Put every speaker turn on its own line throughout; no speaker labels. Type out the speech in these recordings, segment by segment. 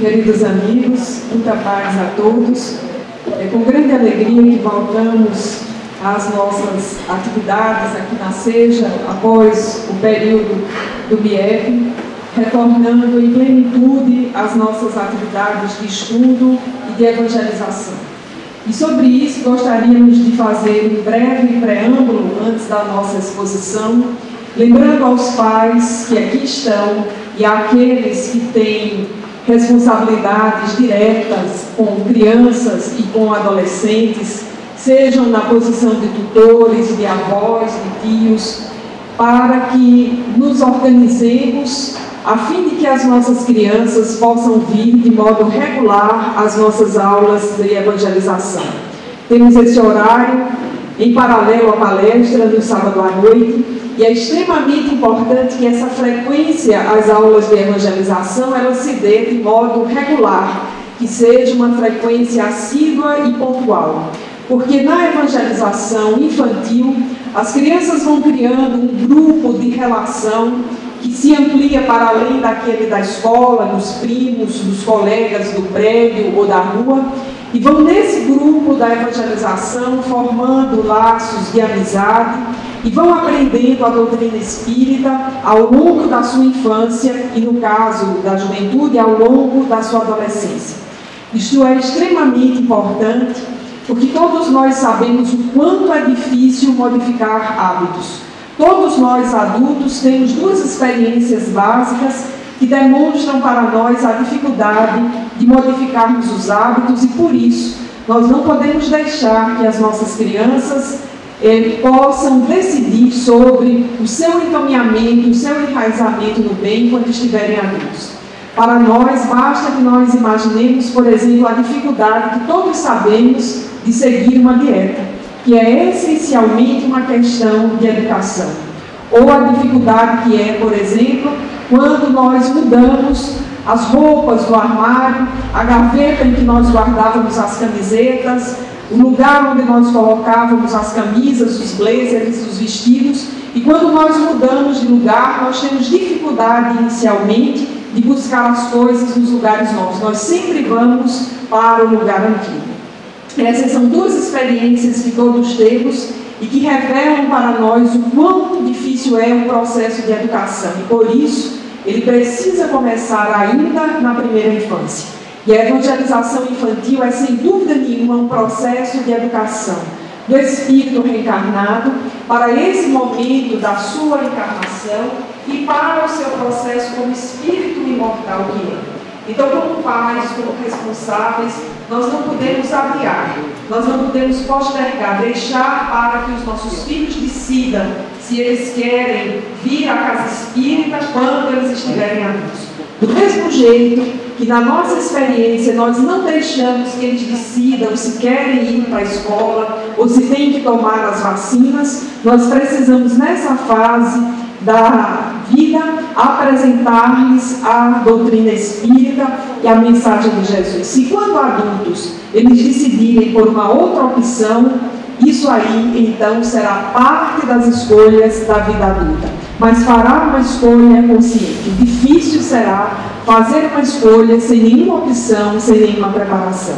queridos amigos, muita paz a todos. É com grande alegria que voltamos às nossas atividades aqui na Seja, após o período do MIEP, retornando em plenitude às nossas atividades de estudo e de evangelização. E sobre isso gostaríamos de fazer um breve preâmbulo antes da nossa exposição, lembrando aos pais que aqui estão e àqueles que têm responsabilidades diretas com crianças e com adolescentes, sejam na posição de tutores, de avós, de tios, para que nos organizemos a fim de que as nossas crianças possam vir de modo regular às nossas aulas de evangelização. Temos esse horário em paralelo à palestra no sábado à noite, e é extremamente importante que essa frequência às aulas de evangelização ela se dê de modo regular, que seja uma frequência assídua e pontual. Porque na evangelização infantil, as crianças vão criando um grupo de relação que se amplia para além daquele da escola, dos primos, dos colegas do prédio ou da rua, e vão nesse grupo da evangelização formando laços de amizade e vão aprendendo a doutrina espírita ao longo da sua infância e, no caso da juventude, ao longo da sua adolescência. Isto é extremamente importante porque todos nós sabemos o quanto é difícil modificar hábitos. Todos nós adultos temos duas experiências básicas que demonstram para nós a dificuldade de modificarmos os hábitos e, por isso, nós não podemos deixar que as nossas crianças possam decidir sobre o seu encaminhamento, o seu enraizamento no bem quando estiverem adultos. Para nós, basta que nós imaginemos, por exemplo, a dificuldade que todos sabemos de seguir uma dieta, que é essencialmente uma questão de educação. Ou a dificuldade que é, por exemplo, quando nós mudamos as roupas do armário, a gaveta em que nós guardávamos as camisetas, o lugar onde nós colocávamos as camisas, os blazers, os vestidos, e quando nós mudamos de lugar, nós temos dificuldade inicialmente de buscar as coisas nos lugares novos. Nós sempre vamos para o lugar antigo. Essas são duas experiências que todos temos e que revelam para nós o quão difícil é o processo de educação. E por isso, ele precisa começar ainda na primeira infância. E a evangelização infantil é, sem dúvida nenhuma, um processo de educação do espírito reencarnado para esse momento da sua encarnação e para o seu processo como espírito imortal que é. Então, como pais, como responsáveis, nós não podemos adiar, nós não podemos postergar, deixar para que os nossos filhos decidam se eles querem vir à casa espírita quando eles estiverem adultos. Do mesmo jeito que na nossa experiência nós não deixamos que eles decidam se querem ir para a escola ou se têm que tomar as vacinas, nós precisamos nessa fase da vida apresentar-lhes a doutrina espírita e a mensagem de Jesus. Se quando adultos eles decidirem por uma outra opção, isso aí então será parte das escolhas da vida adulta. Mas fará uma escolha consciente. Difícil será fazer uma escolha sem nenhuma opção, sem nenhuma preparação.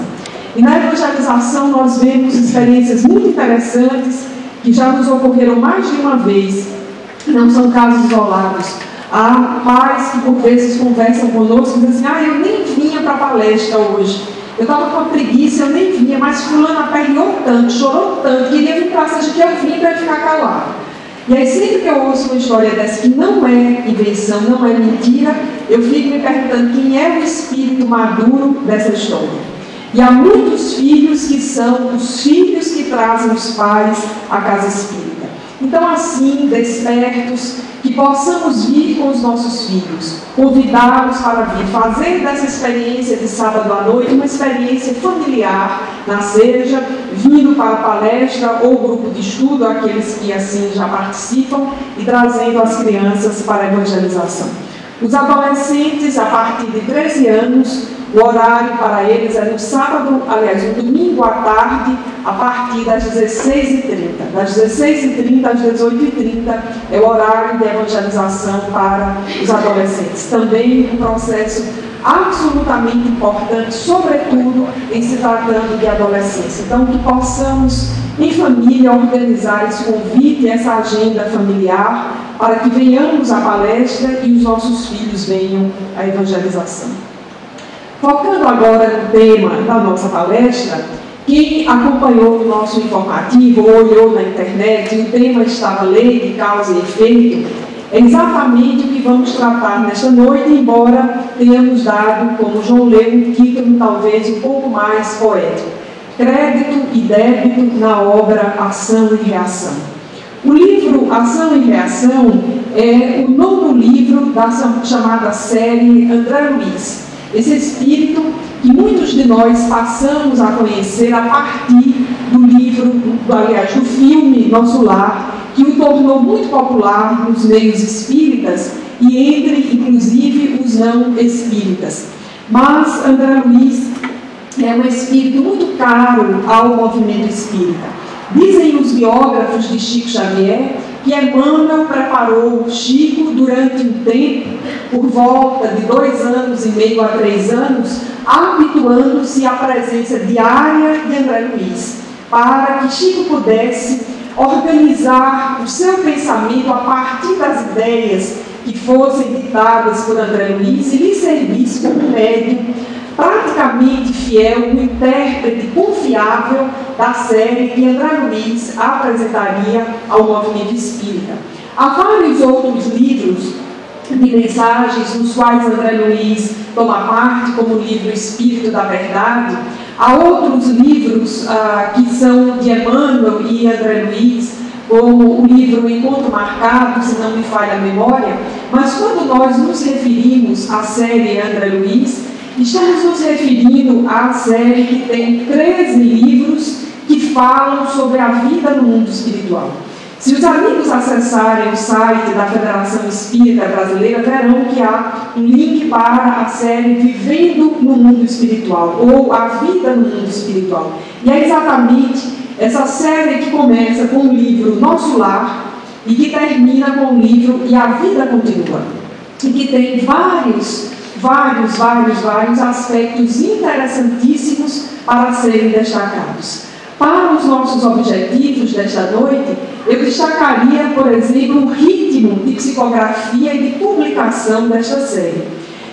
E na evangelização nós vemos experiências muito interessantes que já nos ocorreram mais de uma vez. Não são casos isolados. Há pais que por vezes conversam conosco e dizem assim, eu nem vinha para a palestra hoje. Eu estava com preguiça, eu nem vinha, mas fulano aperreou tanto, chorou tanto, queria vir para a seja que eu vim para ficar calado. E aí sempre que eu ouço uma história dessa que não é invenção, não é mentira, eu fico me perguntando quem é o espírito maduro dessa história. E há muitos filhos que são os filhos que trazem os pais à casa espírita. Então, assim, despertos, que possamos vir com os nossos filhos, convidá-los para vir, fazer dessa experiência de sábado à noite uma experiência familiar na Seja, vindo para a palestra ou grupo de estudo, aqueles que assim já participam, e trazendo as crianças para a evangelização. Os adolescentes, a partir de 13 anos, o horário para eles é no sábado, aliás, no domingo à tarde, a partir das 16h30. Das 16h30 às 18h30 é o horário de evangelização para os adolescentes. Também um processo absolutamente importante, sobretudo em se tratando de adolescência. Então, que possamos, em família, organizar esse convite, essa agenda familiar, para que venhamos à palestra e os nossos filhos venham à evangelização. Focando agora no tema da nossa palestra, quem acompanhou o nosso informativo ou olhou na internet, e o tema estava Lei de Causa e Efeito, é exatamente o que vamos tratar nesta noite, embora tenhamos dado, como João leu, um título talvez um pouco mais poético: Crédito e Débito na obra Ação e Reação. O livro Ação e Reação é o nono livro da chamada série André Luiz. Esse espírito que muitos de nós passamos a conhecer a partir do livro, aliás, do filme Nosso Lar, que o tornou muito popular nos meios espíritas e entre, inclusive, os não espíritas. Mas André Luiz é um espírito muito caro ao movimento espírita. Dizem os biógrafos de Chico Xavier que Emmanuel preparou Chico durante um tempo, por volta de 2 anos e meio a 3 anos, habituando-se à presença diária de André Luiz, para que Chico pudesse organizar o seu pensamento a partir das ideias que fossem ditadas por André Luiz e lhe servisse como médium praticamente fiel, um intérprete confiável da série que André Luiz apresentaria ao movimento espírita. Há vários outros livros de mensagens nos quais André Luiz toma parte, como o livro Espírito da Verdade. Há outros livros que são de Emmanuel e André Luiz, como o livro Encontro Marcado, se não me falha a memória. Mas quando nós nos referimos à série André Luiz, estamos nos referindo à série que tem 13 livros que falam sobre a vida no mundo espiritual. Se os amigos acessarem o site da Federação Espírita Brasileira, verão que há um link para a série Vivendo no Mundo Espiritual, ou A Vida no Mundo Espiritual. E é exatamente essa série que começa com o livro Nosso Lar e que termina com o livro E a Vida Continua. E que tem vários aspectos interessantíssimos para serem destacados. Para os nossos objetivos desta noite, eu destacaria, por exemplo, o ritmo de psicografia e de publicação desta série.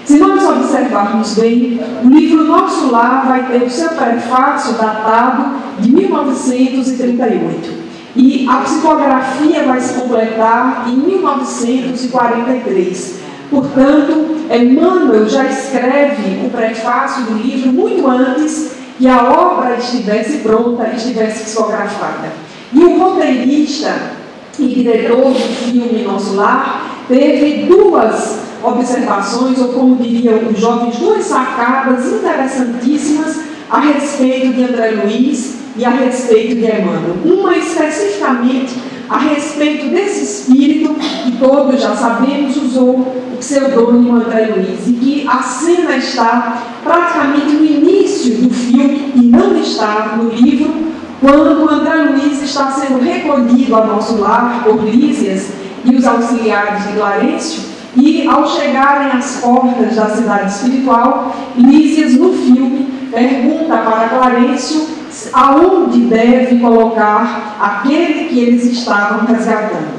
Se nós observarmos bem, o livro Nosso Lar vai ter o seu prefácio datado de 1938. E a psicografia vai se completar em 1943. Portanto, Emmanuel já escreve o prefácio do livro muito antes que a obra estivesse pronta, estivesse psicografada. E o roteirista e diretor do filme Nosso Lar teve 2 observações, ou como diriam os jovens, 2 sacadas interessantíssimas a respeito de André Luiz e a respeito de Emmanuel. Uma especificamente a respeito desse espírito que todos já sabemos usou o pseudônimo André Luiz, e que a cena está praticamente no início do filme e não está no livro, quando André Luiz está sendo recolhido ao Nosso Lar por Lísias e os auxiliares de Clarencio, e ao chegarem às portas da cidade espiritual, Lísias no filme pergunta para Clarencio aonde deve colocar aquele que eles estavam resgatando.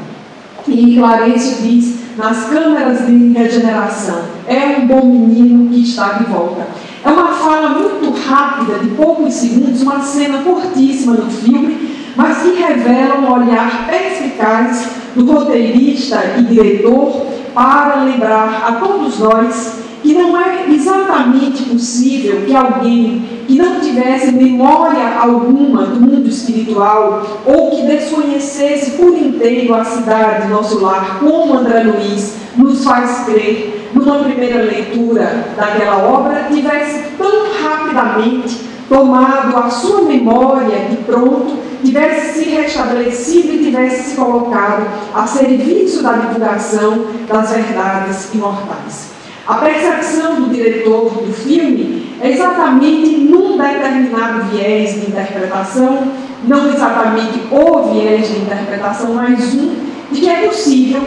E Clarencio diz: nas câmeras de regeneração, é um bom menino que está de volta. É uma fala muito rápida, de poucos segundos, uma cena curtíssima no filme, mas que revela um olhar perspicaz do roteirista e diretor para lembrar a todos nós que não é exatamente possível que alguém que não tivesse memória alguma do mundo espiritual ou que desconhecesse por inteiro a cidade, Nosso Lar, como André Luiz nos faz crer numa primeira leitura daquela obra, tivesse tão rapidamente tomado a sua memória e pronto, tivesse se restabelecido e tivesse se colocado a serviço da divulgação das verdades imortais. A percepção do diretor do filme é exatamente num determinado viés de interpretação, não exatamente o viés de interpretação, mas um, de que é possível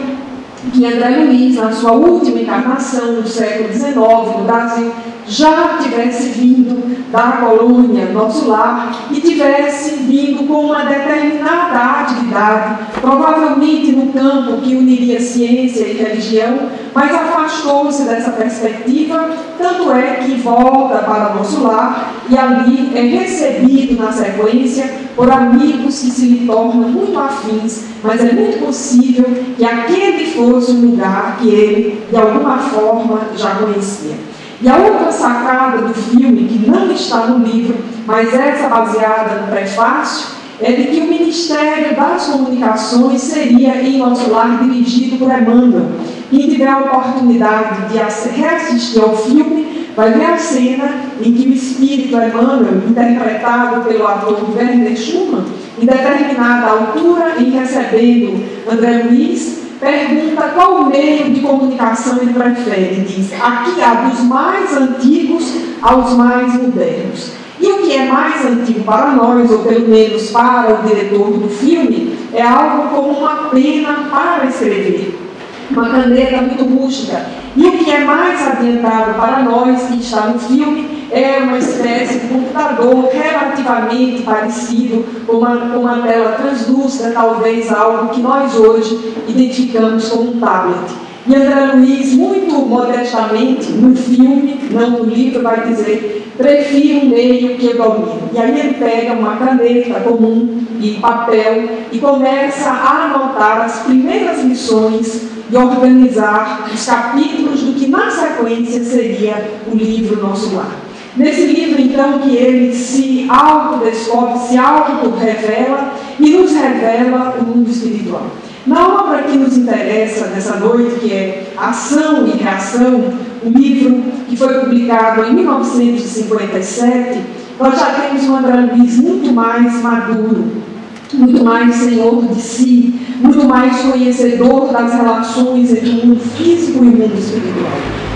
que André Luiz, na sua última encarnação, no século XIX, no Brasil, já tivesse vindo da colônia, nosso lar, e tivesse vindo com uma determinada atividade, provavelmente no campo que uniria ciência e religião, mas afastou-se dessa perspectiva, tanto é que volta para nosso lar e ali é recebido na sequência por amigos que se lhe tornam muito afins, mas é muito possível que aquele fosse um lugar que ele, de alguma forma, já conhecia. E a outra sacada do filme, que não está no livro, mas essa baseada no prefácio, é de que o Ministério das Comunicações seria, em nosso lar, dirigido por Emmanuel. Quem tiver a oportunidade de reassistir ao filme, vai ver a cena em que o espírito Emmanuel, interpretado pelo ator Werner Schumann, em determinada altura, em recebendo André Luiz, pergunta qual meio de comunicação ele prefere. Diz, aqui há dos mais antigos aos mais modernos. E o que é mais antigo para nós, ou pelo menos para o diretor do filme, é algo como uma pena para escrever, uma caneta muito rústica. E o que é mais adiantado para nós, que está no filme, é uma espécie de computador relativamente parecido com uma tela translúcida, talvez algo que nós hoje identificamos como um tablet. E André Luiz, muito modestamente, no filme, não no livro, vai dizer: prefiro um meio que eu domino. E aí ele pega uma caneta comum e papel e começa a anotar as primeiras lições e organizar os capítulos do que na sequência seria o livro Nosso Lar. Nesse livro, então, que ele se autodescobre, se auto-revela e nos revela o mundo espiritual. Na obra que nos interessa nessa noite, que é Ação e Reação, um livro que foi publicado em 1957, nós já temos um André Luiz muito mais maduro, muito mais senhor de si, muito mais conhecedor das relações entre o mundo físico e o mundo espiritual.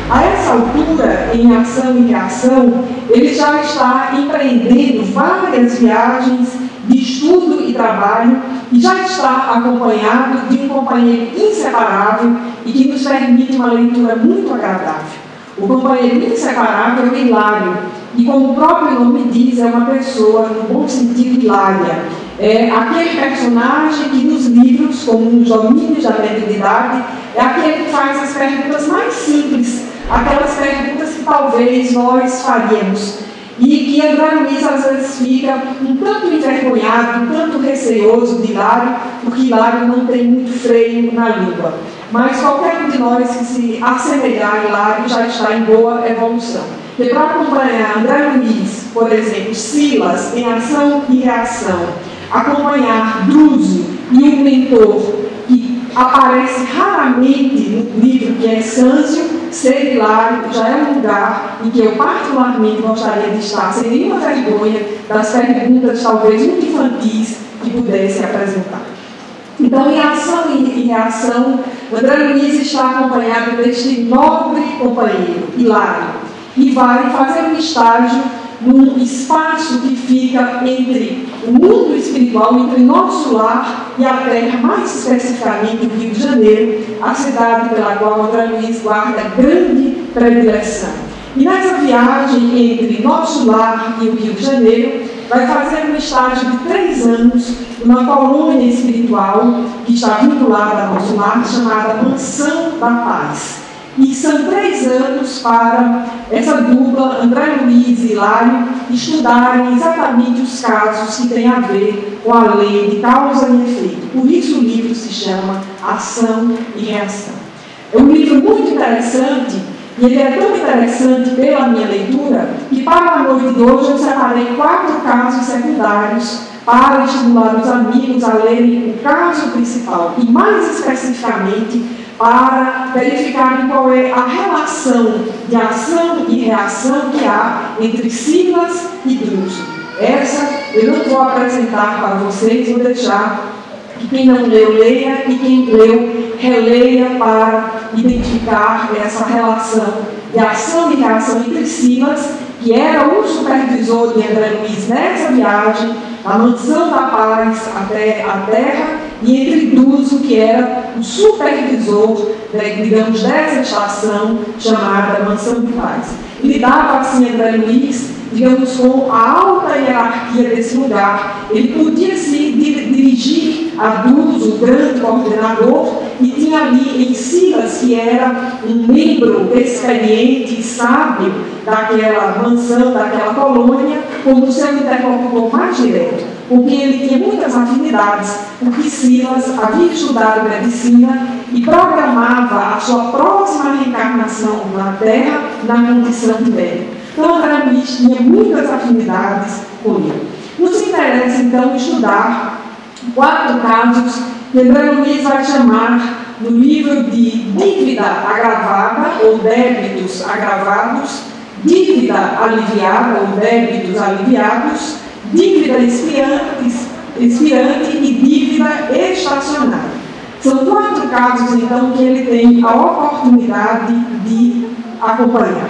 A essa altura, em Ação e Reação, ele já está empreendendo várias viagens de estudo e trabalho e já está acompanhado de um companheiro inseparável e que nos permite uma leitura muito agradável. O companheiro inseparável é Hilário, e como o próprio nome diz, é uma pessoa, no bom sentido, hilária. É aquele personagem que nos livros, como nos domínios da mediunidade, é aquele que faz as perguntas mais simples, aquelas perguntas que talvez nós faríamos. E que André Luiz às vezes fica um tanto envergonhado, um tanto receoso de Hilário, porque Hilário não tem muito freio na língua. Mas qualquer um de nós que se assemelhar a Hilário já está em boa evolução. E para acompanhar André Luiz, por exemplo, Silas, em Ação e Reação, acompanhar Druso e um mentor que aparece raramente no livro, que é Sâncio, ser Hilário já é um lugar em que eu particularmente gostaria de estar, sem nenhuma vergonha das perguntas talvez muito infantis que pudesse apresentar. Então, em Ação e Reação, André Luiz está acompanhado deste nobre companheiro, Hilário, e vai fazer um estágio num espaço que fica entre o mundo espiritual, entre nosso lar e a terra, mais especificamente o Rio de Janeiro, a cidade pela qual André Luiz guarda grande predileção. E nessa viagem entre nosso lar e o Rio de Janeiro, vai fazer um estágio de 3 anos numa colônia espiritual que está vinculada ao nosso lar, chamada Mansão da Paz. E são 3 anos para essa dupla, André Luiz e Hilário, estudarem exatamente os casos que têm a ver com a lei de causa e efeito. Por isso o livro se chama Ação e Reação. É um livro muito interessante, e ele é tão interessante pela minha leitura, que para a noite de hoje eu separei 4 casos secundários para estimular os amigos a lerem o caso principal, e mais especificamente para verificarem qual é a relação de ação e reação que há entre Silas e Druso. Essa eu não vou apresentar para vocês, vou deixar que quem não leu, leia, e quem leu, releia para identificar essa relação de ação e reação entre Silas, que era o supervisor de André Luiz nessa viagem, da Mansão da Paz até a terra, e entre Duso, que era o supervisor, digamos, dessa estação chamada Mansão de Paz. Lidava assim André Luiz, digamos, com a alta hierarquia desse lugar. Ele podia se dirigir a Duso, o grande coordenador, e tinha ali em Silas, que era um membro experiente e sábio daquela mansão, daquela colônia, como seu interlocutor mais direto, com quem ele tinha muitas afinidades, porque Silas havia estudado medicina e programava a sua próxima reencarnação na Terra na condição de médico. Então, André Luiz tinha muitas afinidades com ele. Nos interessa, então, estudar 4 casos que André Luiz vai chamar no livro de dívida agravada ou débitos agravados, dívida aliviada ou débitos aliviados, dívida expirante e dívida estacionária. São 4 casos, então, que ele tem a oportunidade de acompanhar.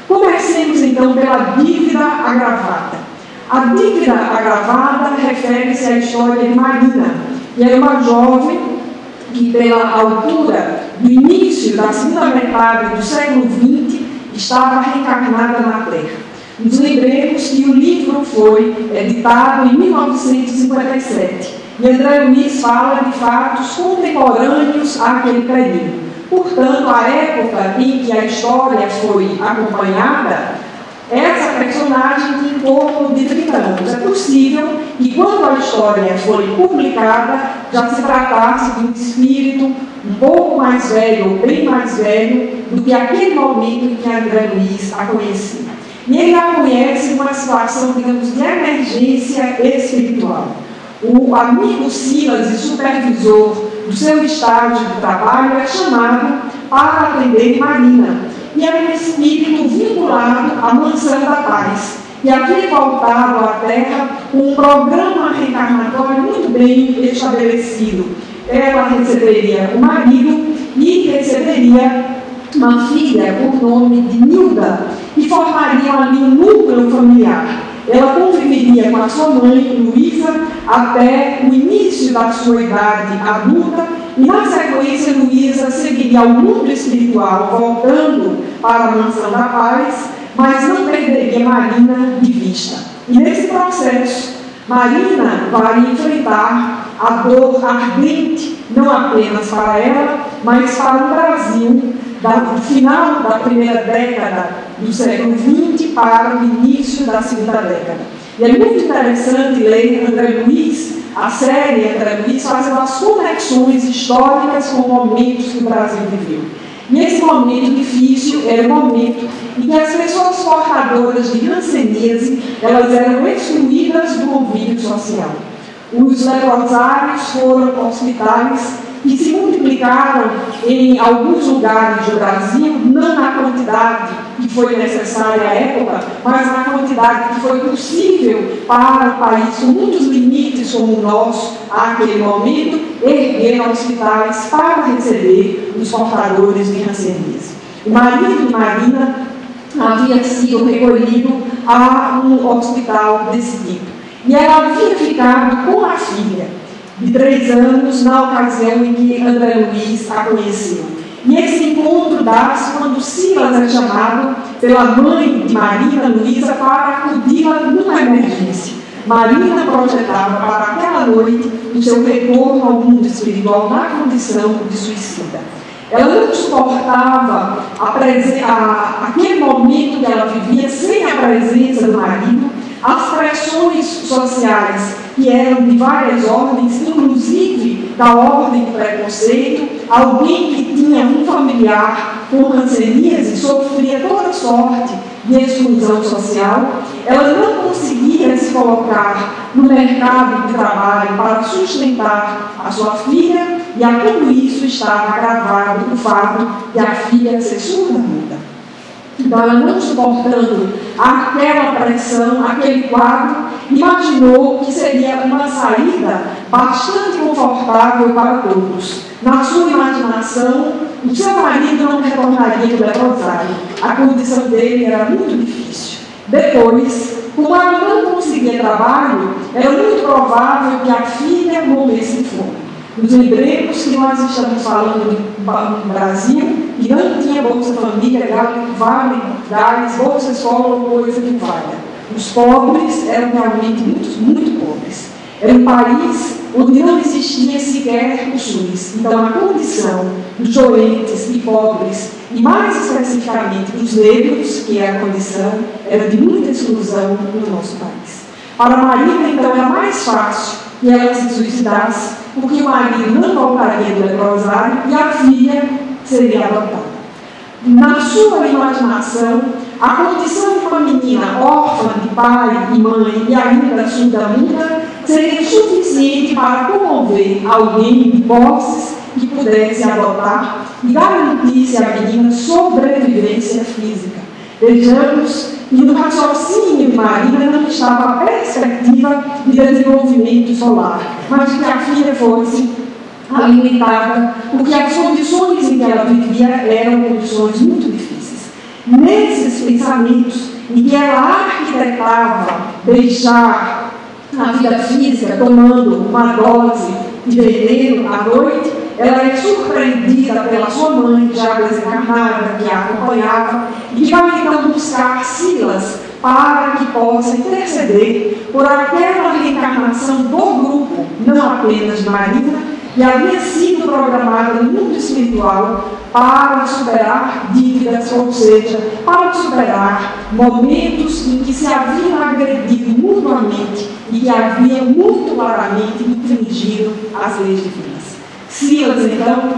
Comecemos, então, pela dívida agravada. A dívida agravada refere-se à história de Marina, que era uma jovem que, pela altura do início da segunda metade do século XX, estava reencarnada na Terra. Nos lembremos que o livro foi editado em 1957 e André Luiz fala de fatos contemporâneos àquele período. Portanto, a época em que a história foi acompanhada, essa personagem tinha em torno de 30 anos. É possível que, quando a história foi publicada, já se tratasse de um espírito um pouco mais velho, ou bem mais velho, do que aquele momento em que André Luiz a conhecia. E ele a conhece numa situação, digamos, de emergência espiritual. O amigo Silas e supervisor do seu estágio de trabalho é chamado para atender Marina. E era um espírito vinculado à Mansão da Paz, e havia voltado à Terra com um programa reencarnatório muito bem estabelecido. Ela receberia o marido e receberia uma filha por nome de Nilda, que formariam ali um núcleo familiar. Ela conviveria com a sua mãe, Luísa, até o início da sua idade adulta, e na sequência Luísa seguiria ao mundo espiritual, voltando para a Mansão da Paz, mas não perderia Marina de vista. E nesse processo, Marina vai enfrentar a dor ardente, não apenas para ela, mas para o Brasil, do final da primeira década do século XX para o início da segunda década. E é muito interessante ler André Luiz, a série André Luiz, fazendo as conexões históricas com momentos que o Brasil viveu. E esse momento difícil era o momento em que as pessoas portadoras de hanseníase, elas eram excluídas do convívio social. Os leprosários foram hospitais que se multiplicaram em alguns lugares do Brasil, não na quantidade que foi necessária à época, mas na quantidade que foi possível para um país com muitos limites como o nosso, àquele momento, erguer hospitais para receber os portadores de hanseníase. O marido de Marina havia sido recolhido a um hospital desse tipo. E ela havia ficado com a filha de 3 anos na ocasião em que André Luiz a conheceu. E esse encontro dá-se quando Silas é chamado pela mãe de Marina, Luísa, para acudi-la numa emergência. Marina projetava para aquela noite o seu retorno ao mundo espiritual na condição de suicida. Ela não suportava aquele momento que ela vivia sem a presença do marido, as pressões sociais que eram de várias ordens, inclusive da ordem do preconceito. Alguém que tinha um familiar com hanseníase sofria toda sorte de exclusão social. Ela não conseguia se colocar no mercado de trabalho para sustentar a sua filha, e a tudo isso estava agravado o fato de a filha ser surda-muda. Então, ela não suportando aquela pressão, aquele quadro, imaginou que seria uma saída bastante confortável para todos. Na sua imaginação, o seu marido não retornaria do leprosário. A condição dele era muito difícil. Depois, como ela não conseguia trabalho, era muito provável que a filha morresse de fome. Nos lembremos que nós estamos falando de um Brasil que não tinha Bolsa Família, Vale, Gás, Bolsa Escola ou coisa que valha. Os pobres eram realmente muito pobres. Era um país onde não existia sequer o SUS. Então, a condição dos doentes e pobres, e mais especificamente dos negros, que é a condição, era de muita exclusão no nosso país. Para Marina, então, era mais fácil que ela se suicidasse, porque o marido não voltaria do leprosário e a filha seria adotada. Na sua imaginação, a condição de uma menina órfã de pai e mãe e ainda surda-muda seria suficiente para promover alguém de posses que pudesse adotar e garantisse à menina sobrevivência física. Vejamos que no raciocínio de Marina não estava a perspectiva de desenvolvimento solar, mas que a filha fosse alimentada, porque as condições em que ela vivia eram condições muito difíceis. Nesses pensamentos em que ela arquitetava deixar a vida física tomando uma dose de veneno à noite, ela é surpreendida pela sua mãe, já desencarnada, que a acompanhava, e que vai então buscar Silas para que possa interceder por aquela reencarnação do grupo, não apenas de Marina, que havia sido programada no mundo espiritual para superar dívidas, ou seja, para superar momentos em que se haviam agredido mutuamente e que haviam muito claramente infringido as leis divinas. Silas, então,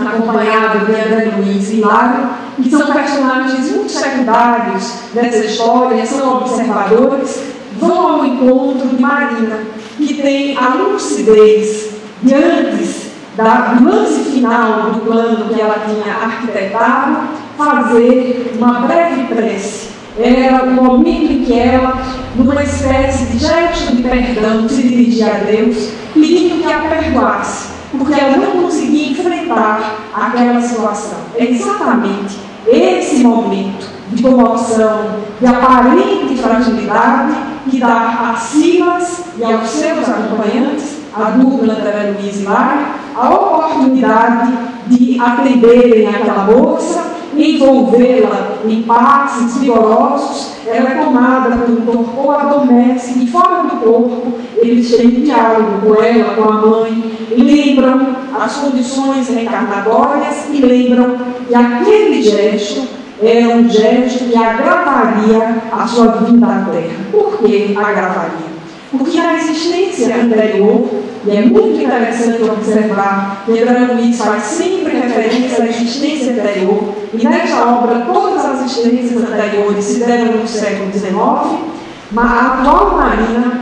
acompanhado de André Luiz e Hilário, que são personagens muito secundários nessa história, são observadores, vão ao encontro de Marina, que tem a lucidez de antes do lance final do plano que ela tinha arquitetado, fazer uma breve prece. Era o momento em que ela, numa espécie de gesto de perdão, se dirigia a Deus, pedindo que a perdoasse, porque ela não conseguia enfrentar aquela situação. É exatamente esse momento de comoção, de aparente fragilidade, que dá a Silas e aos seus acompanhantes, a dupla André Luiz e Hilário, a oportunidade de atenderem aquela moça, envolvê-la em passes vigorosos. Ela é tomada por um torpor, adormece, e fora do corpo eles têm um diálogo com ela, com a mãe, lembram as condições reencarnatórias e lembram que aquele gesto era um gesto que agravaria a sua vinda à Terra. Por que agravaria? Porque na existência anterior, e é muito interessante observar que André Luiz faz sempre referência à existência anterior, e nesta obra todas as existências anteriores se deram no século XIX, mas a atual Marina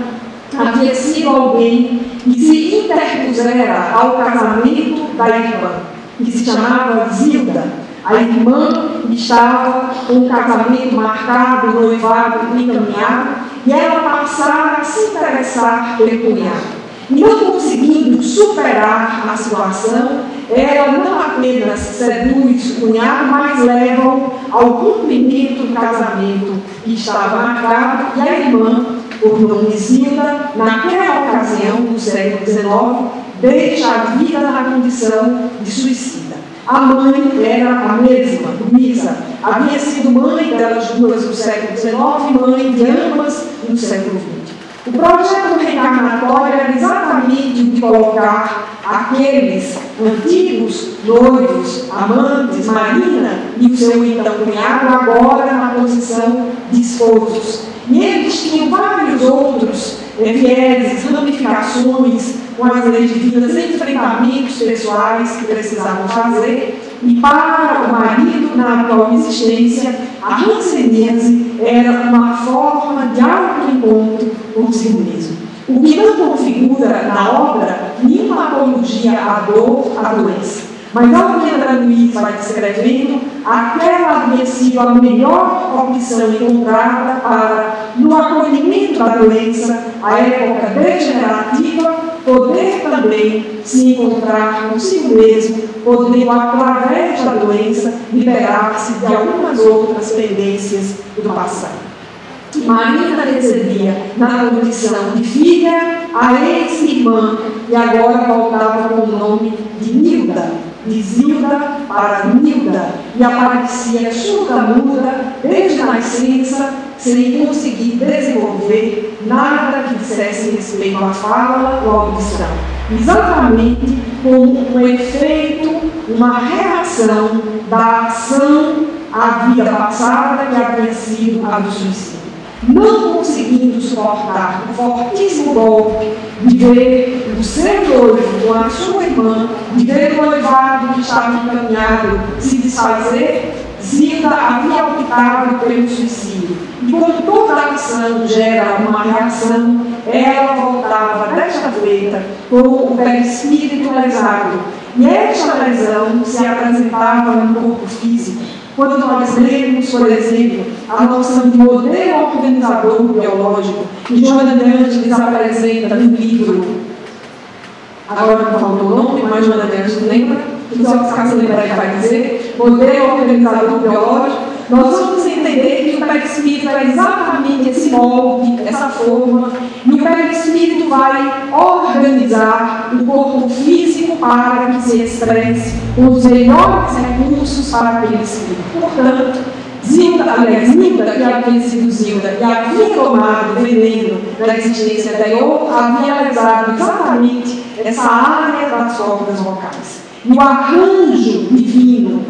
havia sido alguém que se interpusera ao casamento da irmã, que se chamava Zilda. A irmã estava com o casamento marcado, o noivado encaminhado, e ela passara a se interessar pelo cunhado. E não conseguindo superar a situação, ela não apenas seduz o cunhado, mas leva-o ao cumprimento do casamento que estava marcado, e a irmã, por nome Zilda, naquela ocasião, no século XIX, deixa a vida na condição de suicida. A mãe era a mesma, Luísa. Havia sido mãe delas duas no século XIX, mãe de ambas no século XX. O projeto reencarnatório era exatamente o de colocar aqueles antigos noivos, amantes, Marina e o seu então cunhado, agora na posição de esposos. E eles tinham vários outros vieses, ramificações com as leis divinas, enfrentamentos pessoais que precisavam fazer. E para o marido, na atual existência, a hanseníase era uma forma de autoencontro consigo mesmo. O que não configura na obra nenhuma apologia à dor, à doença. Mas ao que André Luiz vai descrevendo, aquela havia sido a melhor opção encontrada para, no acolhimento da doença, a época degenerativa, poder também se encontrar consigo mesmo, podendo, através da doença, liberar-se de algumas outras pendências do passado. Marina recebia na condição de filha a ex-irmã e agora voltava com o nome de Nilda, de Zilda para Nilda, e aparecia surda-muda desde a nascença, sem conseguir desenvolver nada que dissesse respeito à fala ou à audição. Exatamente como um efeito, uma reação da ação à vida passada que havia sido a do suicídio. Não conseguindo suportar o fortíssimo golpe de ver o seu noivo com a sua irmã, de ver o noivado que estava encaminhado se desfazer, Zilda havia optado pelo suicídio. E como toda ação gera uma reação, ela voltava desta feita com o perispírito lesado. E esta lesão se apresentava no corpo físico. Quando nós lemos, por exemplo, a noção de modelo organizador biológico, que Joana de Ângeles apresenta no livro, agora não faltou o nome, mas Joana de Ângeles lembra, se o Cássio lembrar, ele vai dizer, modelo organizador biológico, nós vamos entender que o perispírito é exatamente esse molde, essa forma, e o perispírito vai organizar o corpo físico para que se expresse com os melhores recursos para aquele espírito. Portanto, Nilda, que havia sido Zilda e havia tomado o veneno da existência anterior, havia lesado exatamente essa área das cordas vocais. E o arranjo divino,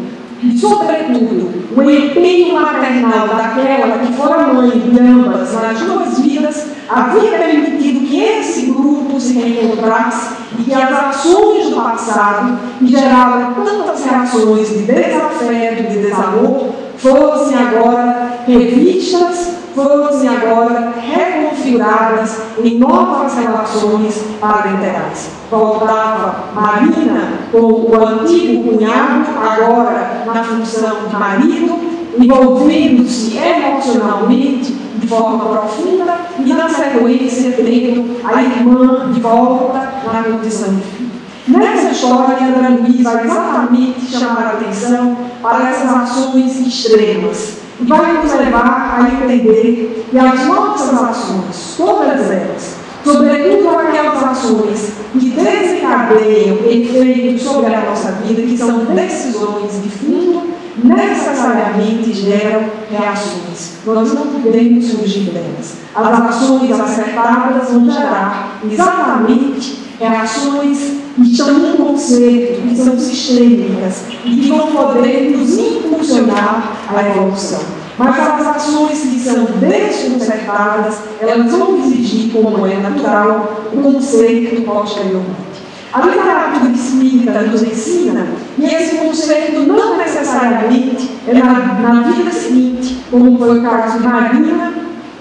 e, sobretudo, o empenho maternal daquela que fora mãe de ambas nas duas vidas, havia permitido que esse grupo se reencontrasse e que as ações do passado, que geravam tantas reações de desafeto, de desamor, fossem agora revistas, fossem agora reconfiguradas em novas relações parenterais. Voltava Marina com o antigo cunhado, agora na função de marido, envolvendo-se emocionalmente de forma profunda e, na sequência, tendo a irmã de volta na condição de filho. Nessa história, André Luiz vai exatamente chamar a atenção para essas ações extremas e vai nos levar a entender que as nossas ações, todas elas, sobretudo aquelas ações que desencadeiam efeitos sobre a nossa vida, que são decisões de fundo, necessariamente geram reações. Nós não podemos fugir delas. As ações acertadas vão gerar exatamente reações que estão em concerto, que são sistêmicas e que vão poder nos impulsionar à evolução. Mas as ações que são desconcertadas, elas vão exigir, como é natural, o concerto posteriormente. A literatura espírita nos ensina que esse concerto não necessariamente é na vida seguinte, como foi o caso de Marina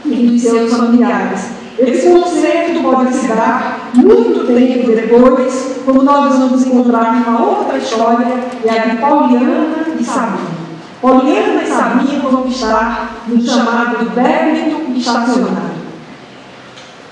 e dos seus familiares. Esse concerto pode se dar muito tempo depois, como nós vamos encontrar uma outra história, que é a de Poliana e Sabino. Poliana e Sabino vão estar no chamado débito estacionário.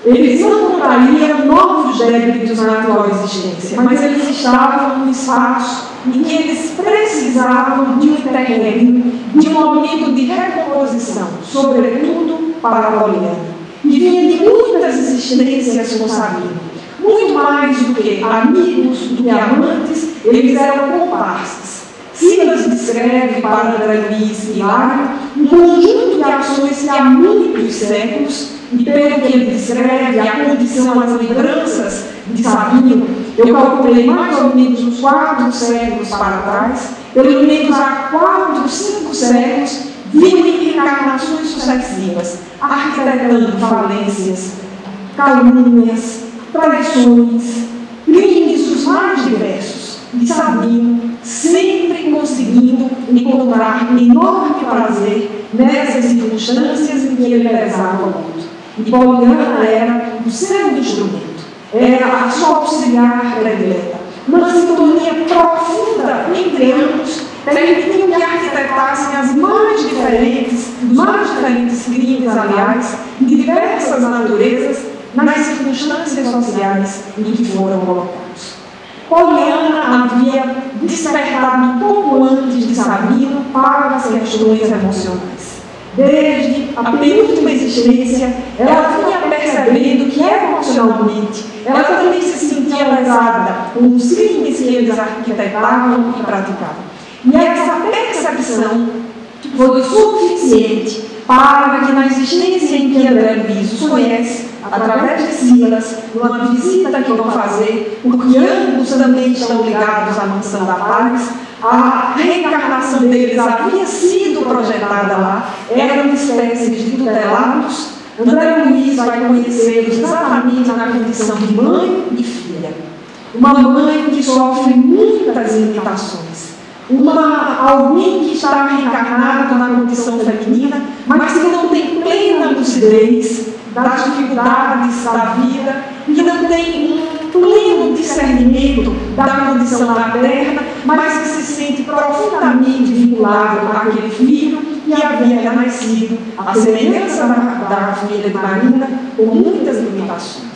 Eles não contrariam novos débitos na atual existência, mas eles estavam no espaço em que eles precisavam de um interregno, de um momento de recomposição, sobretudo para a Poliana. E vinha de muitas existências com Sabino. Muito mais do que amigos, do que amantes, eles eram comparsas. Silas descreve para André Luiz e Hilário um conjunto de ações que há muitos séculos, e pelo que ele descreve, a condição, as lembranças de Sabino, eu calculei mais ou menos uns 4 séculos para trás, pelo menos há 4, 5 séculos, viam em encarnações sucessivas, arquitetando falências, calúnias, traições, crimes os mais diversos, de Sabino, sempre conseguindo encontrar enorme prazer nessas circunstâncias em que ele pesava o outro. E Poliana era o seu instrumento, era a sua auxiliar predileta. Uma sintonia profunda entre ambos permitiu que arquitetassem as mais diferentes, os mais diferentes crimes, aliás, de diversas naturezas, nas circunstâncias sociais em que foram colocados. Poliana havia despertado um pouco antes de Sabino para as questões emocionais. desde a penúltima existência, ela vinha percebendo que emocionalmente ela também se sentia lesada com os crimes que eles arquitetavam e praticavam. E essa percepção foi suficiente para que na existência em que André Luiz os conhece, através de Silas, numa visita que vão fazer, porque ambos também estão ligados à Mansão da Paz, a reencarnação deles havia sido projetada lá, eram espécies de tutelados. André Luiz vai conhecê-los exatamente na condição de mãe e filha. Uma mãe que sofre muitas limitações. Alguém que está reencarnado na condição feminina, mas que não tem plena lucidez das dificuldades da vida, que não tem um pleno discernimento da condição materna, mas que se sente profundamente vinculado àquele filho que havia renascido, à semelhança da filha de Marina, com muitas limitações.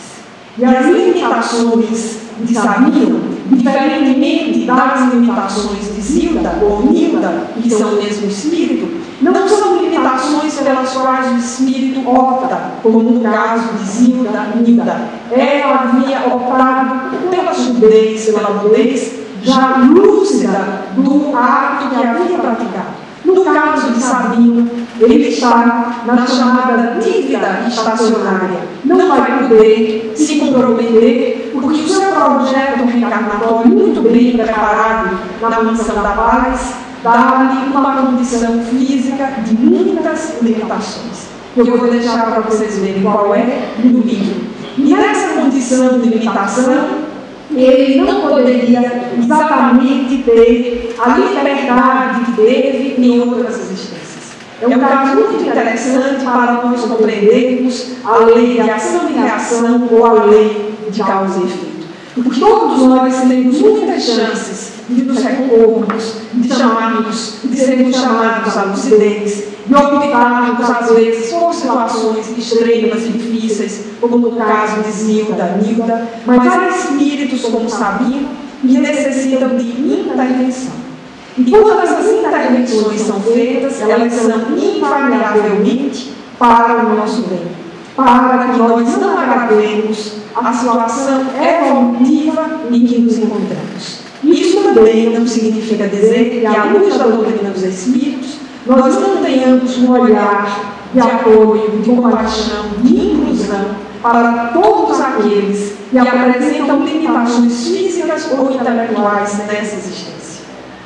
E as limitações de Sabino, diferentemente das limitações de Zilda ou Nilda, que são o mesmo espírito, não são limitações pelas quais o espírito opta, como no caso de Zilda e Nilda. Ela havia optado pela surdez, pela mudez, já lúcida do ato que havia praticado. No caso de Sabino, ele está na chamada dívida estacionária. Não vai poder se comprometer, porque o seu projeto reencarnatório, muito bem preparado na Mansão da Paz, dá-lhe uma condição física de muitas limitações, que eu vou deixar para vocês verem qual é no livro. E nessa condição de limitação, ele não poderia exatamente ter a liberdade que teve em outras existências. É um caso muito interessante para nós compreendermos a lei de ação e reação ou a lei de causa e efeito. Porque todos nós temos muitas chances de nos recompormos, de sermos chamados à lucidez, de optarmos, às vezes, por situações extremas e difíceis, como no caso de Zilda, Nilda, mas há espíritos como Sabino que necessitam de intervenção. E quando essas intervenções são feitas, elas são invariavelmente para o nosso bem, para que nós não agravemos a situação evolutiva em que nos encontramos. Isso também não significa dizer que, à luz da doutrina dos Espíritos, nós não tenhamos um olhar de apoio, de compaixão, de inclusão para todos aqueles que apresentam limitações físicas ou intelectuais nessa existência.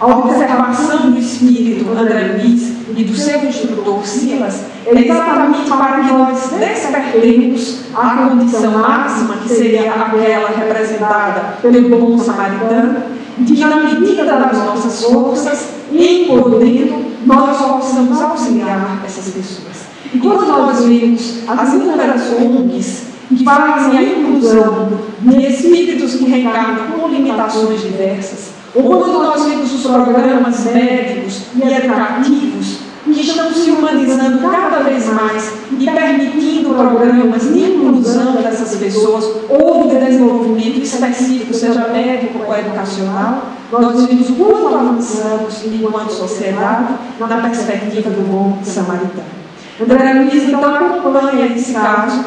A observação do espírito André Luiz e do seu instrutor Silas é exatamente para que nós despertemos a condição máxima, que seria aquela representada pelo bom samaritano, de que, na medida das nossas forças, em podendo, nós possamos auxiliar essas pessoas. E quando nós vemos as inúmeras ONGs que fazem a inclusão de espíritos que reencarnam com limitações diversas, ou quando nós vemos os programas médicos e educativos que estão se humanizando cada vez mais e permitindo programas de inclusão dessas pessoas ou de desenvolvimento específico, seja médico ou educacional, nós vemos o quanto avançamos enquanto sociedade na perspectiva do bom samaritano. André Luiz, então, acompanha esse caso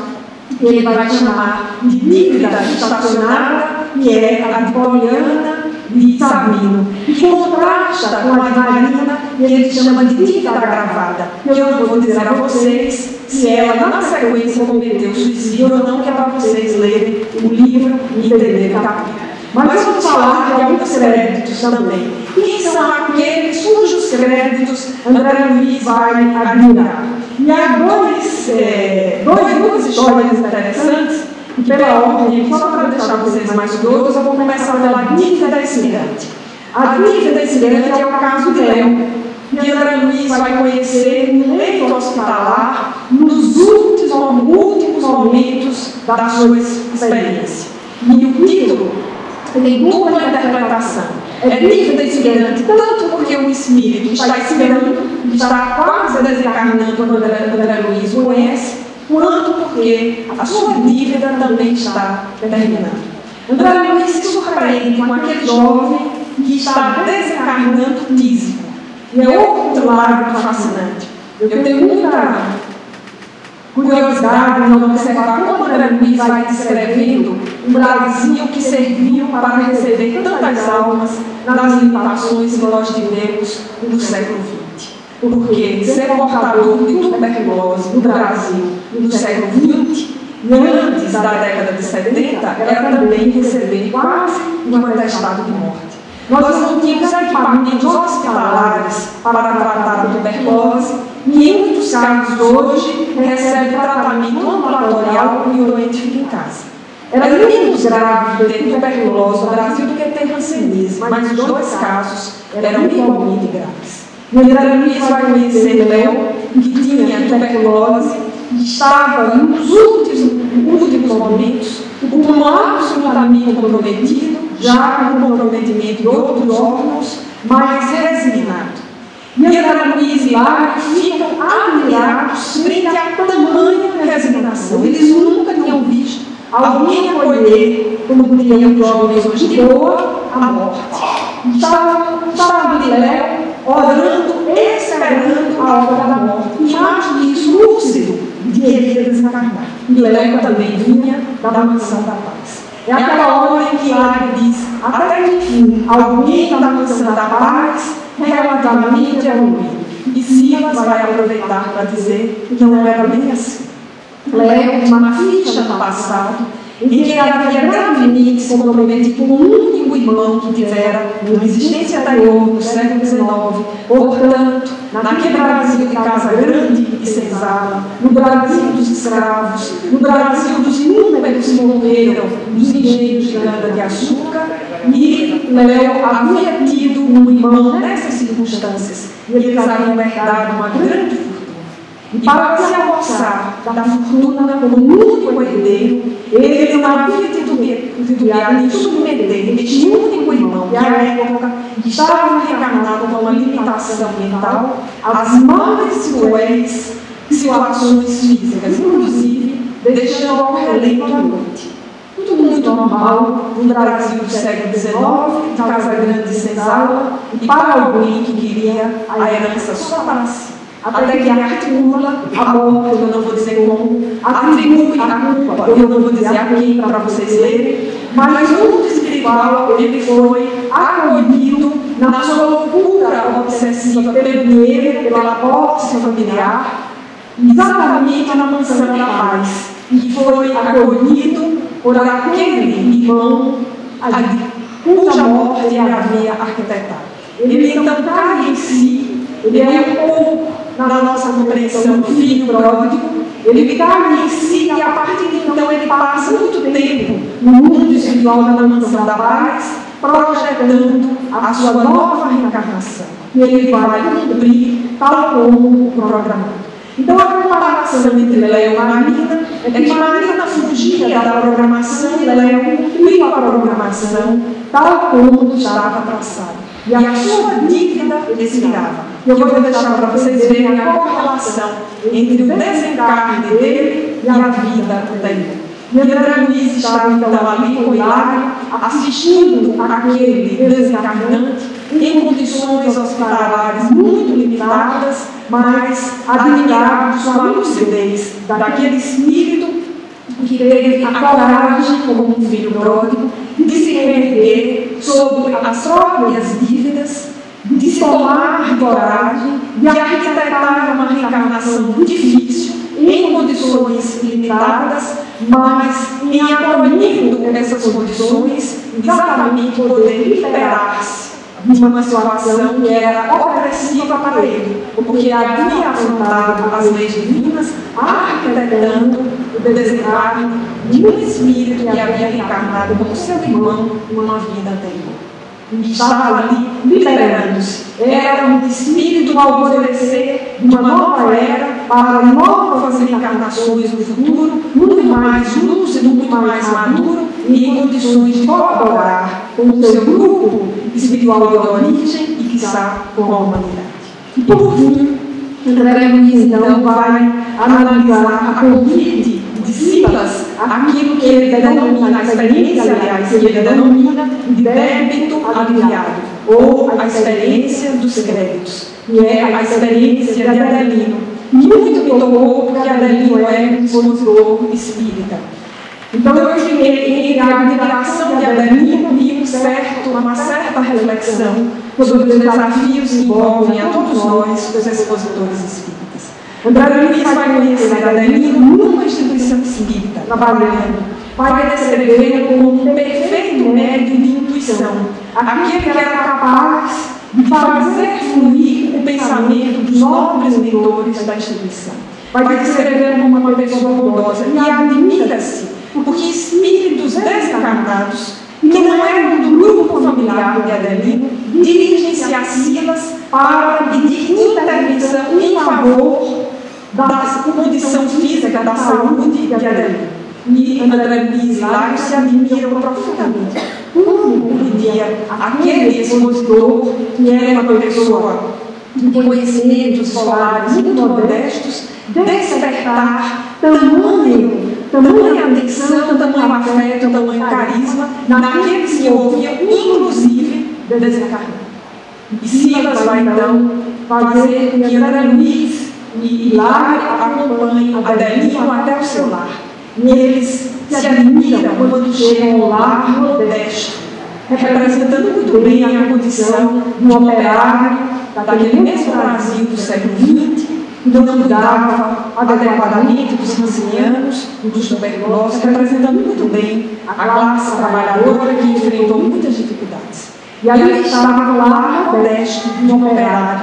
que ele vai chamar de dívida estacionada, que é a de Poliana de Sabino, que contrasta com a de Marina, que ele chama de dívida agravada, que eu não vou dizer a vocês se ela, na sequência, cometeu suicídio ou não, que é para vocês lerem o livro e entenderem o capítulo. Mas vamos falar de alguns créditos também. Quem são aqueles cujos créditos André Luiz vai admirar? E há duas histórias interessantes, que pela ordem, só para deixar vocês mais curiosos, eu vou começar pela dívida expirante. A dívida expirante é o caso de Léo, que André Luiz vai conhecer no leito hospitalar nos últimos momentos da sua experiência. E o título tem dupla interpretação. É dívida expirante, tanto porque o espírito está esperando, está quase desencarnando quando André Luiz o conhece, quanto porque a sua dívida também está terminando. André Luiz se surpreende com aquele jovem que está desencarnando físico. E é outro lado fascinante. Eu tenho muita curiosidade em observar como André Luiz vai descrevendo um Brasil que serviu para receber tantas almas nas limitações que nós tivemos no século XX. Porque ser portador de tuberculose no Brasil no século XX, e antes da década de 70, era também receber quase um atestado de morte. Nós não tínhamos equipamentos hospitalares para tratar a tuberculose, e em muitos casos hoje recebe tratamento ambulatorial e o doente fica em casa. Era menos grave ter tuberculose no Brasil do que ter hanseníase, mas os dois casos eram igualmente graves. E André Luiz vai conhecer Léo, que tinha tuberculose, que estava nos últimos momentos, o pulmão absolutamente comprometido, já com comprometimento de outros órgãos, mas resignado. E André Luiz e Lário ficam admirados frente a tamanha resignação. Eles nunca tinham visto alguém acolher, como diriam os jovens hoje, de boa a morte. Estavam ali, Léo, orando, esperando a hora da morte. E mais do que isso, lúcido de que ele ia desencarnar. E Léo também vinha da mansão da paz. É aquela hora em que Lário diz, até que enfim, alguém da mansão da paz relativamente evoluído. E Silas vai aproveitar para dizer que não era bem assim. Léo tinha uma ficha no passado em que ele havia gravemente se comprometido com um único irmão que tivera numa existência anterior, no século XIX, portanto, naquele Brasil de Casa Grande e Senzala, no Brasil dos escravos, no Brasil dos inúmeros que morreram nos engenhos de cana-de-açúcar, e Léo havia tido um irmão nessas circunstâncias, e eles haviam herdado uma grande fortuna. E para se apossar da fortuna como único herdeiro, ele não havia titubeado em submeter este único irmão, que à época estava reencarnado com uma limitação mental, às mais cruéis situações físicas, inclusive deixando ao relento a noite. Tudo muito normal no Brasil do século XIX, de Casa Grande e Senzala, e para alguém que queria a herança só para si. Até que ele articula a morte, eu não vou dizer como, atribui a culpa, eu não vou dizer a quem para vocês lerem, mas no mundo espiritual ele foi acolhido na sua loucura obsessiva pelo dinheiro, pela posse familiar, exatamente na mansão da paz, e foi acolhido por aquele irmão cuja morte ele havia arquitetado. Ele então cai em si, ele é um pouco na nossa compreensão filho pródigo, ele cai em si e a partir de então ele passa muito tempo no mundo espiritual da mansão da paz, projetando a sua nova reencarnação, que ele vai cumprir tal como o programado. Então a comparação entre Léo e Marina é que Marina fugia da programação e Léo cumpriu a programação tal como estava traçado. E a sua dívida expirava. Eu vou deixar para vocês verem a correlação entre o desencarne dele e a vida dele. E André Luiz estava então ali com Hilário, assistindo aquele desencarnante em condições hospitalares muito limitadas, mas admirados com a lucidez daquele espírito que teve a coragem, como um filho pródigo, de se reerguer sobre as próprias dívidas, de se tomar de coragem, de arquitetar uma reencarnação difícil, em condições limitadas, mas em acolhendo essas condições, exatamente poder liberar-se de uma situação que era opressiva para ele, porque ele havia afrontado as leis divinas, arquitetando o desencarne de um espírito que havia reencarnado como seu irmão numa vida anterior. E estava ali liberando-se. Era um espírito ao alvorecer de uma nova era para novas reencarnações no futuro, muito mais lúcido, muito mais maduro e em condições de colaborar com o seu grupo espiritual de origem e, quiçá, com a humanidade. E, por fim, André Luiz então vai analisar a convite de Silas, aquilo que ele denomina, a experiência, aliás, que ele denomina de débito aliviado, ou a experiência dos créditos, que é a experiência de Adelino, que muito me tocou, porque Adelino é um expositor espírita. Então eu fiquei entre a admiração de Adelino e uma certa reflexão sobre os desafios que envolvem a todos nós, os expositores espíritas. André Luiz vai conhecer Adelino numa instituição espírita, trabalhando, vai descrevê-lo como um perfeito médium de intuição, aquele que era capaz de fazer fluir o pensamento dos nobres mentores da instituição. Vai descrevê-lo como uma pessoa bondosa e admira-se, porque espíritos desencarnados, que não eram do grupo familiar de Adelino, dirigem-se a Silas para pedir intervenção em favor da condição física, da saúde de Adelino. E André Luiz e Lário se admiram profundamente. Como podia aquele expositor, que era uma pessoa de conhecimentos escolares muito modestos, despertar tamanha atenção, tamanho afeto, tamanho carisma naqueles que o ouviam, inclusive desencarnar. E Silas vai então fazer que André Luiz e Lário acompanhem Adelino até o seu lar. E eles se admiram quando chegam ao lar modesto, representando muito bem a condição de um operário daquele mesmo Brasil do século XX, que não cuidava adequadamente dos ancianos, dos tuberculosos, representando muito bem a classe trabalhadora que enfrentou muitas dificuldades. E ali estava lá modesto de um operário.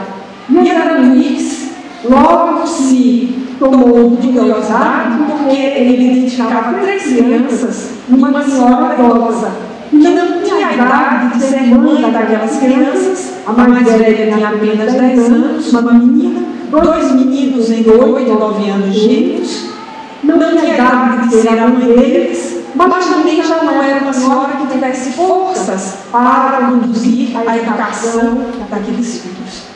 E André Luiz logo se tomou de curiosidade, porque ele identificava 3 crianças e uma senhora idosa, que não tinha a idade de ser mãe daquelas crianças. A mais velha tinha apenas 10 anos, uma menina, 2 meninos entre 8 e 9 anos gêmeos, não tinha idade de ser a mãe deles, mas também já não era uma senhora que tivesse forças para conduzir a educação daqueles filhos.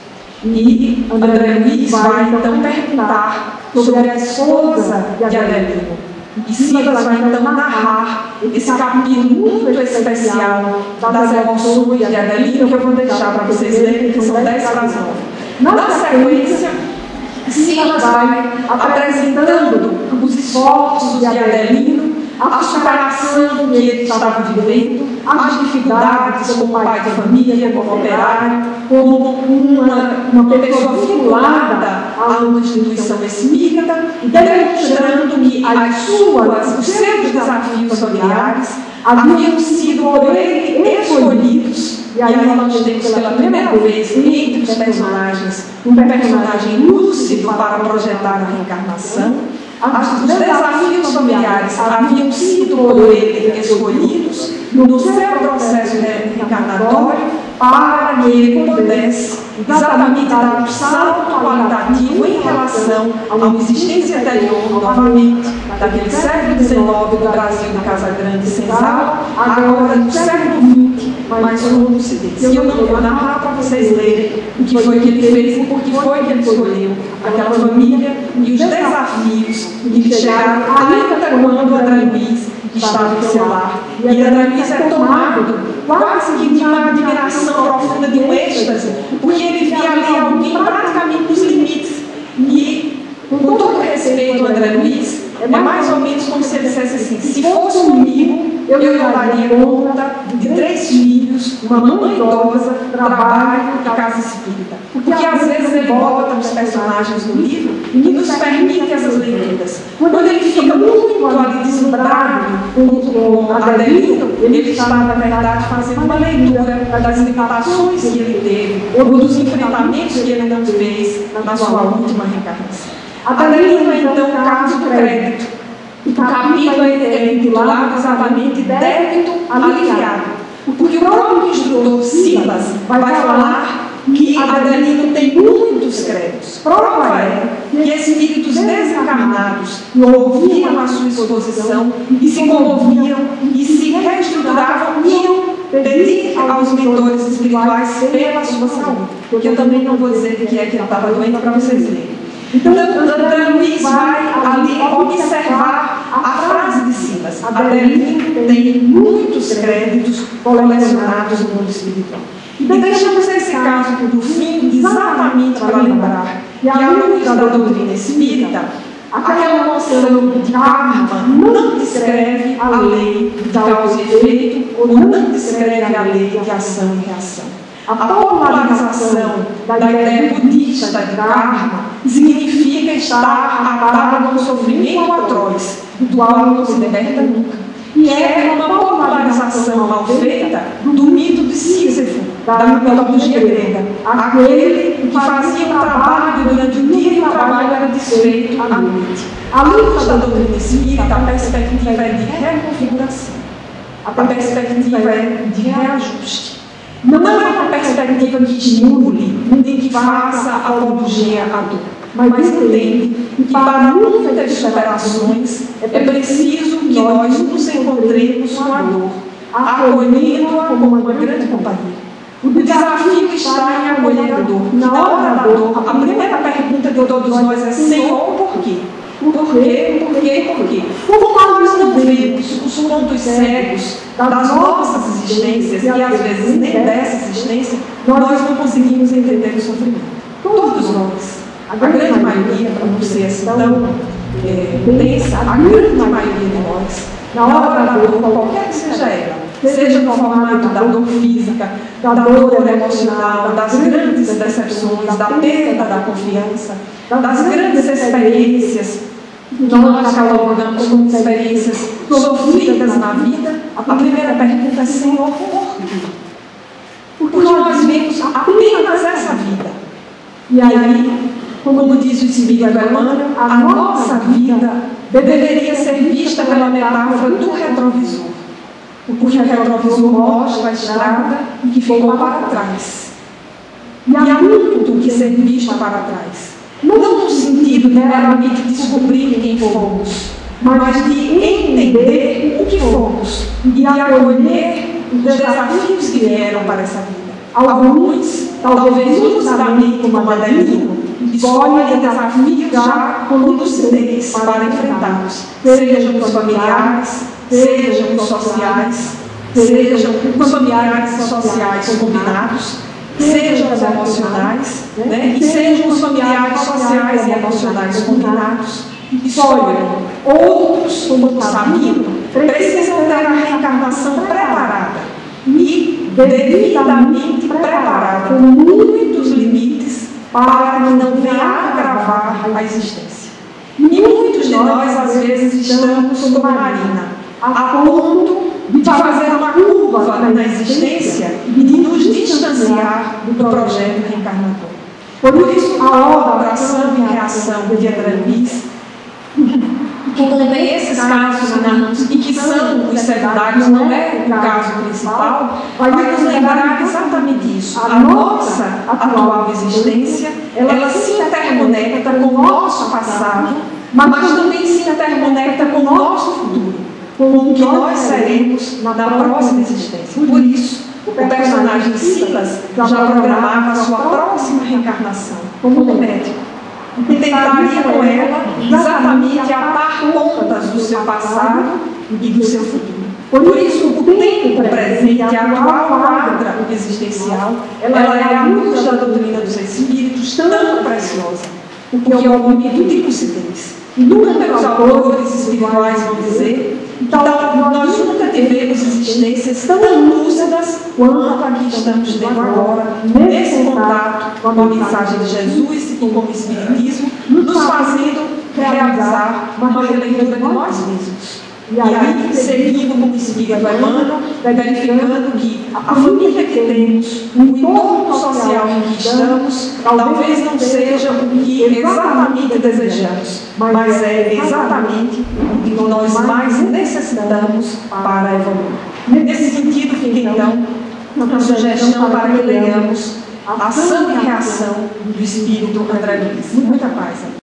E André Luiz vai então perguntar sobre a esposa de Adelino. E Silas vai então narrar esse capítulo muito especial das emoções de Adelino, que eu vou deixar para vocês lerem, que são 10 para as 9. Na sequência, Silas vai apresentando os esforços de Adelino, a superação que ele estava vivendo, as dificuldades como pai de família, como operário, como uma pessoa vinculada a uma instituição espírita, demonstrando que os seus desafios familiares haviam sido por ele escolhidos. E aí nós temos pela primeira vez entre os personagens um personagem lúcido para projetar a reencarnação. Os desafios familiares haviam sido por ele escolhidos no seu processo reencarnatório para que ele pudesse exatamente dar um salto qualitativo em relação a uma existência anterior, novamente, daquele século XIX do Brasil, de Casa Grande e Senzala, agora do século XX, mas com lucidez. E eu não vou narrar para vocês lerem o que foi que ele fez e por que foi que ele escolheu aquela família e os desafios que chegaram ainda quando André Luiz estava em seu lar. E André Luiz é tomado quase que de uma admiração profunda, de um êxtase, porque ele via ali alguém praticamente nos limites. E, com todo respeito ao André Luiz, é mais ou menos como se ele dissesse assim: se fosse comigo, eu não daria conta de 3 filhos, uma mãe idosa, trabalho e casa espírita. Porque às vezes ele bota os personagens do livro e nos permite essas leituras. Quando ele fica muito ali deslumbrado com Adelino, ele está, na verdade, fazendo uma leitura das limitações que ele teve, ou dos enfrentamentos que ele não fez na sua última reencarnação. Adelino é então o caso do crédito. O capítulo é intitulado exatamente Débito Aliviado, porque o próprio instrutor Silas vai falar que Adelino tem muitos créditos. Prova é que espíritos desencarnados ouviram a sua exposição e se comoviam e se reestruturavam e iam pedir aos mentores espirituais pela sua saúde. Que eu também não vou dizer de que é que ele estava doente para vocês lerem. Então, André Luiz vai ali observar a frase de Silas: Adelino tem muitos créditos colecionados no mundo espiritual. E deixamos esse caso do fim exatamente para lembrar E à luz da doutrina espírita, aquela noção de karma não descreve a lei de causa e efeito ou não descreve a lei de ação e reação. A popularização da ideia budista de karma significa estar atado a um sofrimento atroz, do qual não se liberta nunca. E é uma popularização mal feita do mito de Sísifo, da mitologia grega, aquele que fazia um trabalho durante o dia e o trabalho era desfeito à noite. À luz da doutrina espírita, a perspectiva é de reconfiguração, a perspectiva é de reajuste. Não é uma perspectiva que estimule, nem que faça apologia à dor, mas entende que para muitas superações é preciso que nós nos encontremos com a dor, acolhendo-a como uma grande companhia. O desafio está em acolher a dor. Na hora da dor, a primeira pergunta de todos nós é: Senhor, por quê? Por quê? Por quê? Por quê? Como nós não vemos os pontos cegos das nossas existências, e às vezes nem dessa existência, nós não conseguimos entender o sofrimento. Todos nós, a grande maioria, para não ser assim tão densa, a grande maioria de nós, na hora da dor, qualquer que seja ela, seja no formato da dor física, da dor emocional, das grandes decepções, da perda da confiança, das grandes experiências que nós catalogamos como experiências sofridas na vida, a primeira pergunta é: Senhor, por quê? Porque nós vemos apenas essa vida. E aí, como diz o Espírito Emmanuel, a nossa vida deveria ser vista pela metáfora do retrovisor. Porque o retrovisor mostra a estrada que ficou para trás. E há muito que ser visto para trás. Não no sentido de meramente descobrir quem fomos, mas de entender o que fomos e de acolher os desafios que vieram para essa vida. Alguns, talvez lucidamente como Adelino, escolhem desafios já com lucidez para enfrentá-los, sejam os familiares, sejam os sociais, sejam os familiares e sociais combinados, sejam os emocionais, e sejam os familiares sociais e emocionais combinados. Escolhem. Outros, como o Sabino, precisam ter a reencarnação preparada e devidamente preparada, com muitos limites, para que não venha agravar a existência. E muitos de nós, às vezes, estamos como Marina, a ponto de fazer uma curva na existência e de nos distanciar do projeto reencarnatório. Por isso, a obra Ação e Reação de André Luiz, que contém esses casos e que são os secundários, não é o caso principal, vai nos lembrar exatamente isso. A nossa atual existência, ela se interconecta com o nosso passado, mas também se interconecta com o nosso futuro, com o que nós seremos na próxima existência. Por isso, o personagem Silas já programava a sua próxima reencarnação como médico. E tentaria com ela exatamente atar contas do seu passado e do seu futuro. Por isso, o tempo presente, a atual quadra existencial, ela é a luz da doutrina dos espíritos tão preciosa, porque é um momento de lucidez. Inúmeros autores espirituais vão dizer que nós nunca tivemos existências tão lúcidas quanto a que estamos tendo agora, nesse contato com a mensagem de Jesus e com o Espiritismo, nos fazendo realizar uma releitura de nós mesmos. E aí, seguindo como Espírito Emmanuel, verificando que a família que temos, o entorno social em que estamos, talvez não seja o que exatamente desejamos, mas é exatamente o que nós mais necessitamos para evoluir. Nesse sentido, fica então uma sugestão para que leiamos a Ação e Reação do Espírito André Luiz. Muita paz.